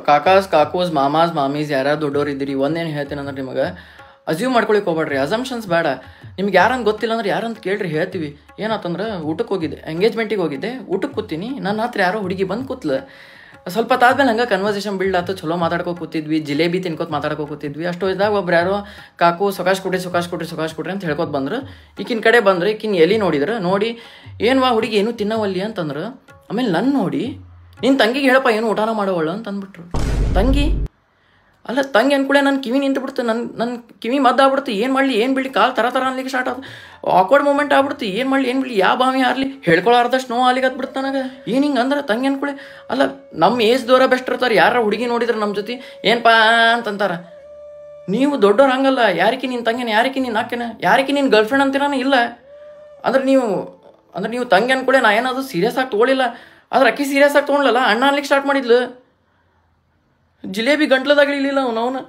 ಕಾಕಾಸ್ ಕಾಕೋಸ್ mama's ಮಾಮೀಸ್ ಯಾರ್ಯಾರು ದೊಡ್ಡವ್ರು ಇದ್ದೀರಿ ಒಂದೇನು ಹೇಳ್ತೀನಿ ಅಂದ್ರೆ ನಿಮಗೆ ಅಸ್ಯೂಮ್ ಮಾಡ್ಕೊಳಿಕ್ ಹೋಗ್ಬೇಡ್ರಿ, ಅಸಂಪ್ಷನ್ಸ್ ಬೇಡ. ನಿಮ್ಗೆ ಯಾರಂತ ಗೊತ್ತಿಲ್ಲ ಅಂದ್ರೆ ಯಾರಂತ ಕೇಳ್ರಿ, ಹೇಳ್ತೀವಿ. ಏನಾತಂದ್ರೆ ಊಟಕ್ಕೆ ಹೋಗಿದ್ದೆ, ಎಂಗೇಜ್ಮೆಂಟಿಗೆ ಹೋಗಿದ್ದೆ, ಊಟಕ್ಕೆ ಕೂತೀನಿ, ನನ್ನ ಹತ್ರ ಯಾರೋ ಹುಡುಗಿ ಬಂದು ಕೂತ್ಲ. ಸ್ವಲ್ಪ ಹೊತ್ತಾದ್ಮೇಲೆ ಹಂಗೆ ಕನ್ವರ್ಸೇಷನ್ ಬಿಲ್ಡ್ ಆಯ್ತು, ಚಲೋ ಮಾತಾಡ್ಕೋ ಕೂತಿದ್ವಿ, ಜಿಲೇಬಿ ತಿನ್ಕೋತ ಮಾತಾಡ್ಕೋ ಕೂತಿದ್ವಿ. ಅಷ್ಟು ಇದ್ದಾಗ ಒಬ್ರು ಯಾರೋ ಕಾಕು ಸೊಕಾಶ್ ಕೊಡ್ರಿ ಅಂತ ಹೇಳ್ಕೊತ ಬಂದ್ರು. ಈಕಿನ ಕಡೆ ಬಂದ್ರೆ ಈಕಿನ ಎಲ್ಲಿ ನೋಡಿದ್ರೆ ನೋಡಿ ಏನು ಹುಡುಗಿ ಏನು ತಿನ್ನವಲ್ಲಿ ಅಂತಂದ್ರೆ, ಆಮೇಲೆ ನನ್ನ ನೋಡಿ ನಿನ್ನ ತಂಗಿಗೆ ಹೇಳಪ್ಪ ಏನು ಊಟನ ಮಾಡೋವಳು ಅಂತ ಅಂದ್ಬಿಟ್ರು. ತಂಗಿ ಅಲ್ಲ, ತಂಗಿ ಅನ್ಕೂಳೆ ನನ್ನ ಕಿವಿ ನಿಂತು ನನ್ನ ಕಿವಿ ಮದ್ದಾಗ್ಬಿಡ್ತು. ಏನು ಮಾಡಲಿ ಏನು ಬಿಡಲಿ, ಕಾಲು ತರ ಅನ್ಲಿಕ್ಕೆ ಸ್ಟಾರ್ಟ್ ಆಯ್ತು. ಆಕ್ವರ್ಡ್ ಮೂಮೆಂಟ್ ಆಗ್ಬಿಡ್ತು. ಏನು ಮಾಡಲಿ ಏನು ಬಿಡಲಿ, ಯಾವ ಬಾವಿ ಹಾರಲಿ, ಹೇಳ್ಕೊಳ್ಳಾರ್ದಷ್ಟು ನೋವು ಅಲ್ಲಿಗೆ ಹತ್ಬಿಡ್ತು ನನಗೆ. ಏನು ಹಿಂಗೆ ಅಂದ್ರೆ ತಂಗಿ ಅನ್ಕೂಳೆ ಅಲ್ಲ, ನಮ್ಮ ಏಜ್ ದೂರ ಬೆಸ್ಟ್ ಇರ್ತಾರೆ. ಯಾರ ಹುಡುಗಿ ನೋಡಿದ್ರೆ ನಮ್ಮ ಜೊತೆ ಏನಪ್ಪಾ ಅಂತಂತಾರೆ. ನೀವು ದೊಡ್ಡವ್ರು ಹಂಗಲ್ಲ. ಯಾರಿಕಿ ನಿನ್ನ ತಂಗಿನ, ಯಾರಿಕಿ ನಿನ್ನ ಅಕ್ಕನ, ಯಾರಿಕಿ ನಿನ್ನ ಗರ್ಲ್ಫ್ರೆಂಡ್ ಅಂತೀರಾನ ಇಲ್ಲ ಅಂದ್ರೆ ನೀವು ತಂಗಿ ಅನ್ಕೂಳೆ ನಾ ಏನಾದ್ರು ಸೀರಿಯಸ್ ಆಗಿ ತೊಗೊಳಿಲ್ಲ. ಆದ್ರೆ ಅಕ್ಕಿ ಸೀರಿಯಸ್ ಆಗಿ ತೊಗೊಳಲ್ಲ, ಅಣ್ಣ ಅನ್ಲಿಕ್ಕೆ ಸ್ಟಾರ್ಟ್ ಮಾಡಿದ್ಲು. ಜಿಲೇಬಿ ಗಂಟ್ಲದಾಗಲಿಲ್ಲ ಅವನು